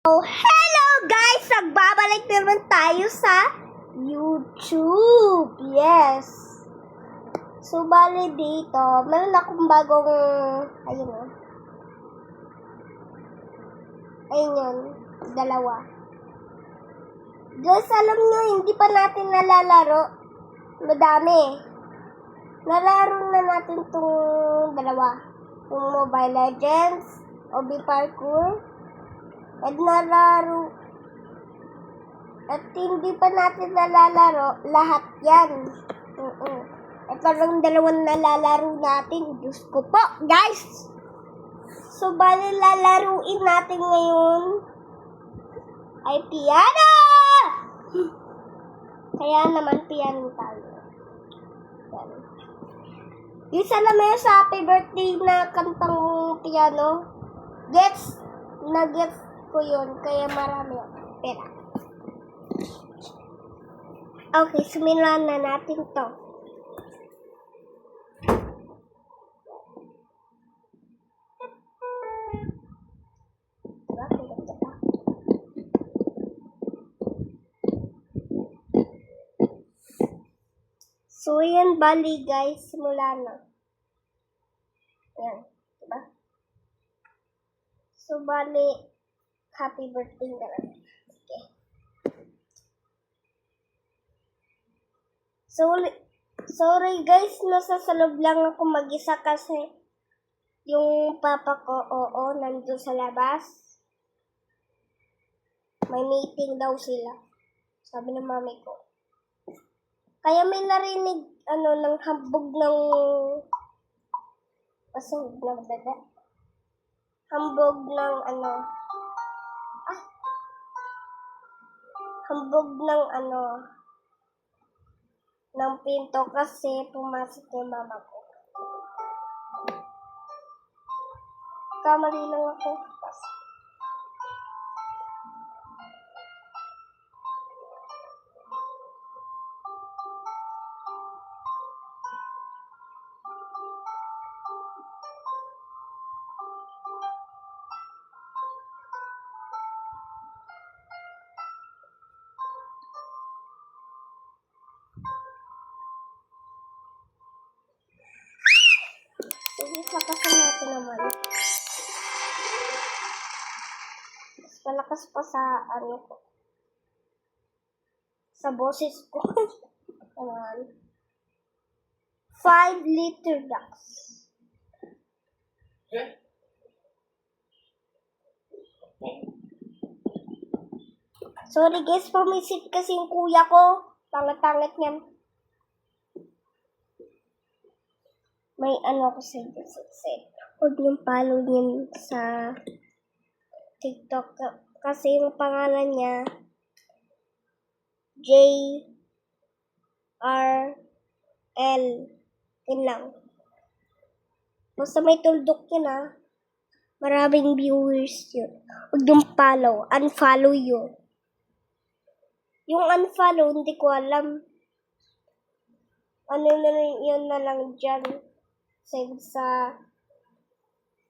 Oh, hello guys! Nagbabalik naman tayo sa YouTube. Yes. So, bali dito, meron akong bagong, ayun o. Ayun yun, dalawa. Guys, alam nyo, hindi pa natin nalalaro. Madami. Nalaro na natin itong dalawa. Yung Mobile Legends, OB Parkour, at nalaro. At hindi pa natin nalalaro lahat yan. Ito lang dalawang nalalaro natin. Diyos ko po, guys! So, bali lalaruin natin ngayon ay piano! Kaya naman piano tayo. Yan. Isa naman yung sa happy birthday na kantang piano. Nagets ko yun. Kaya marami ako pera. Okay, sumilan na natin to. So, yan bali guys, simula na. Yan, diba? So, bali, happy birthday na lang. Okay. Sorry guys, nasa loob lang ako mag-isa kasi yung papa ko, nandun sa labas. May meeting daw sila. Sabi ng mami ko. Kaya may narinig, ng hambog ng, hambog ng, hambog ng, ng pinto kasi pumasok yung mama ko. Kamali lang ako. Sige, lakasan natin naman. Mas malakas pa sa, ko. Sa boses ko. 5-liter ducks. Okay. Sorry guys, pumisit kasi yung kuya ko. Tangat-tangat niyan. May ako sa huwag yung follow niyan sa TikTok. Kasi yung pangalan niya, JRL. Yun lang. Basta may tuldok yun Maraming viewers yun. Huwag yung follow. Unfollow yun. Yung unfollow, hindi ko alam. Ano na yun na lang dyan. Save sa...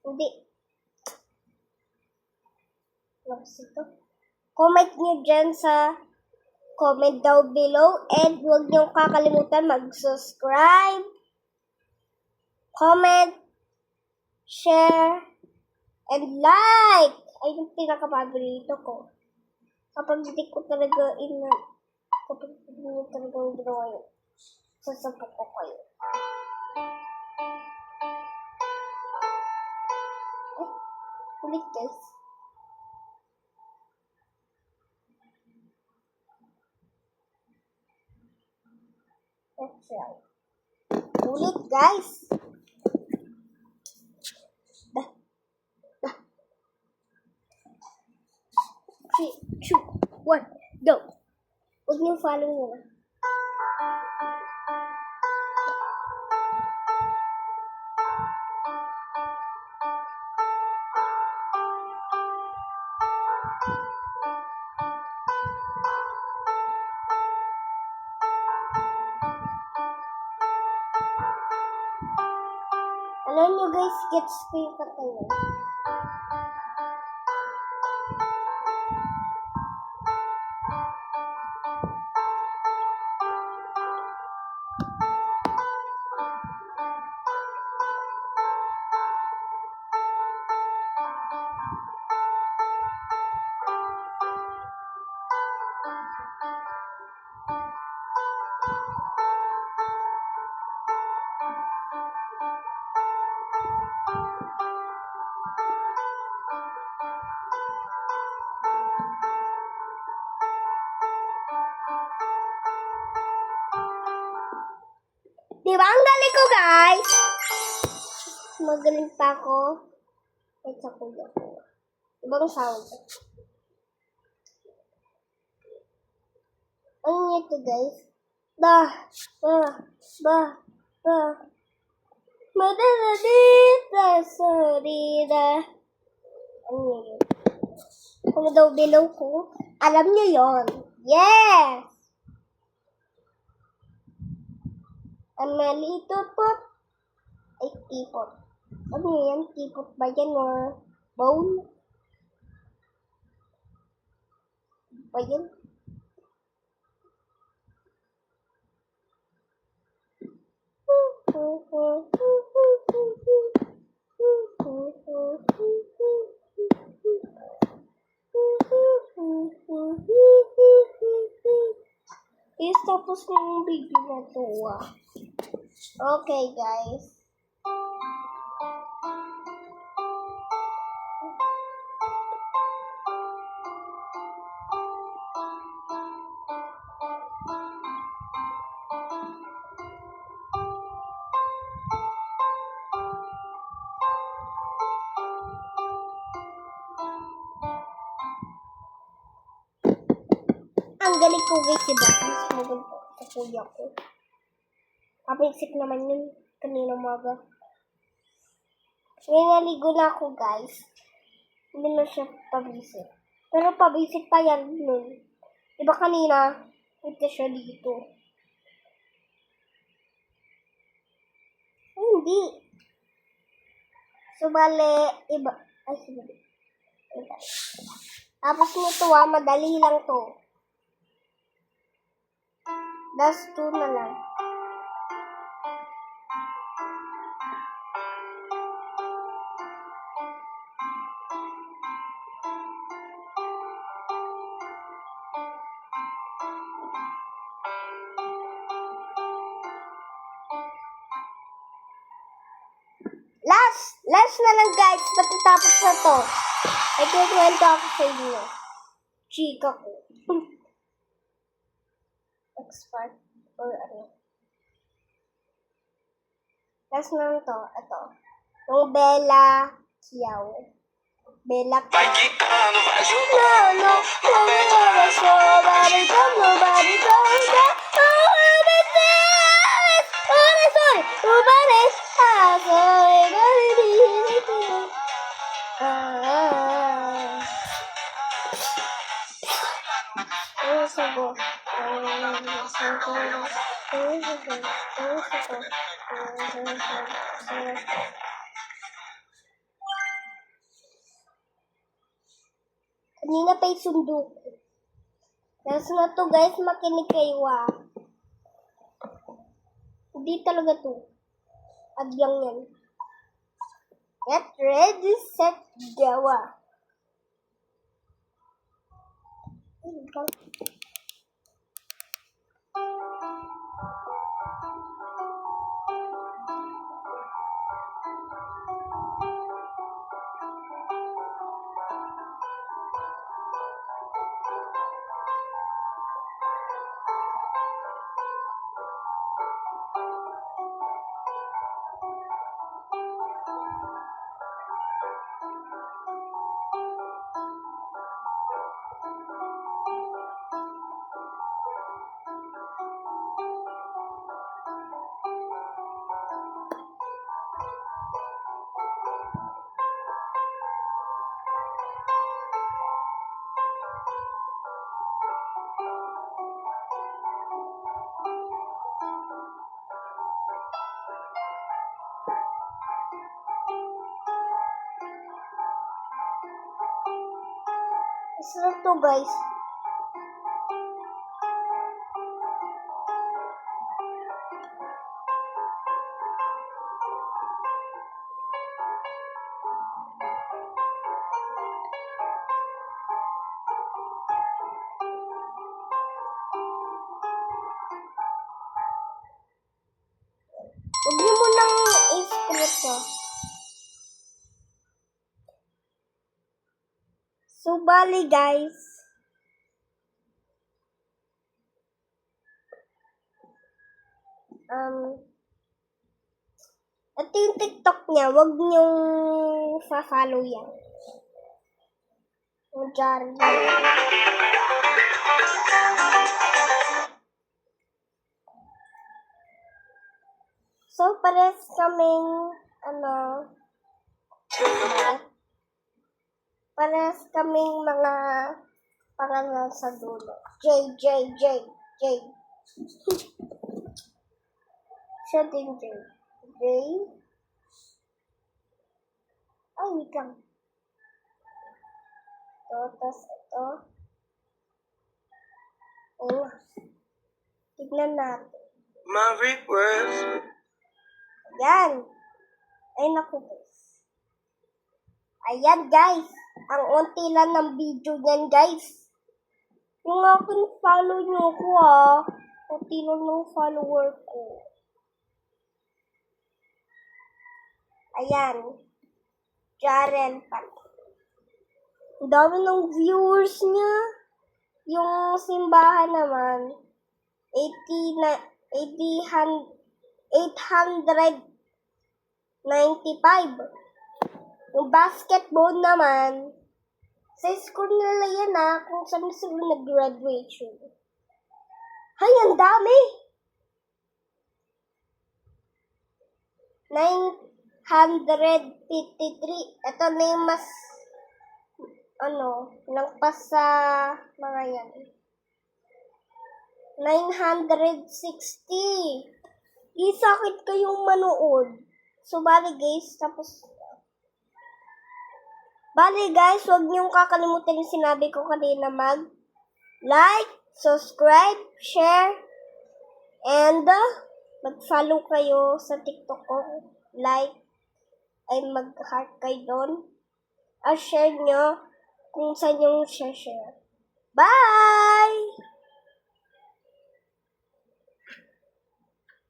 Hindi. Comment nyo dyan sa comment down below. And huwag nyo kakalimutan mag-subscribe, comment, share, and like. Ay, yung pinaka-paborito ko. Kapag hindi ko talaga ginawa yun, sasabok ko kayo. Ulit guys. That's right. Ulit guys. 3, 2, 1, go. Huwag niyo follow nyo na. Alam nyo guys, gets ko yung kanta yun. Di ba ang galing ko, guys? Magaling pa ako. Ay, sa kuya ko. Ibang sound. Ano nito, guys? Ba. Madadadita sarida. Ano yun? Kung daw below ko, alam niyo yon. Yes! Ang malito po ay tipot. Ano yan? Tipot ba yan or bowl? Ba yan? Is tapos na yung video na to. Okay, guys. Ang galing ko, guys, diba? Mas maganda po sa kuya ko. Kapinsik naman yun kanina umaga. Ngayon naligo na ako, guys. Hindi na siya pabisik. Pero pabisik pa yan nun. Diba kanina, punta siya dito. Ay, hindi. So, bale, iba. Ay, sige. Tapos nito, madali lang to. Last 2 na lang. Last na lang, guys. Patitapos na to. Ay, kukwento ako sa inyo. Chika ko. Expert. Or ano. Last na lang to. Ito. Yung Bella Kiao. Bella Kiao. No. Nobody told me. Kanina pa yung sundo ko. Last na to, guys. Makinig kayo, Hindi talaga to. Agyang yan. Get ready, set, go. Isa to, guys. Huwag niyo munang i-screen. So, bali, guys. Ito yung TikTok niya. Huwag niyong fa-follow yan. Yung Jaren. So, pares kaming, pares kaming mga pangalan sa dulo. J. Siya din J. Ay, wait lang. Ito, tas ito. Oh, tignan natin. My request. Ayan. Ay, naku guys. Ayan guys. Ang unti lang ng video niyan guys. Yung akin follow nyo ko unti lang ng follower ko. Ayan. Jaren pala. Ang dami ng viewers niya. Yung simbahan naman, 895. Yung basketball naman, sa school nila yan kung saan sila nag-graduation. Hay, ang dami! 953. Ito na yung mas, nagpas sa mga yan. 960. Isakit kayong manood. So, bali guys, huwag niyong kakalimutan yung sinabi ko kanina like, subscribe, share, and mag-follow kayo sa TikTok ko. Like, ay mag-heart kayo doon. Share nyo kung saan yung share. Bye!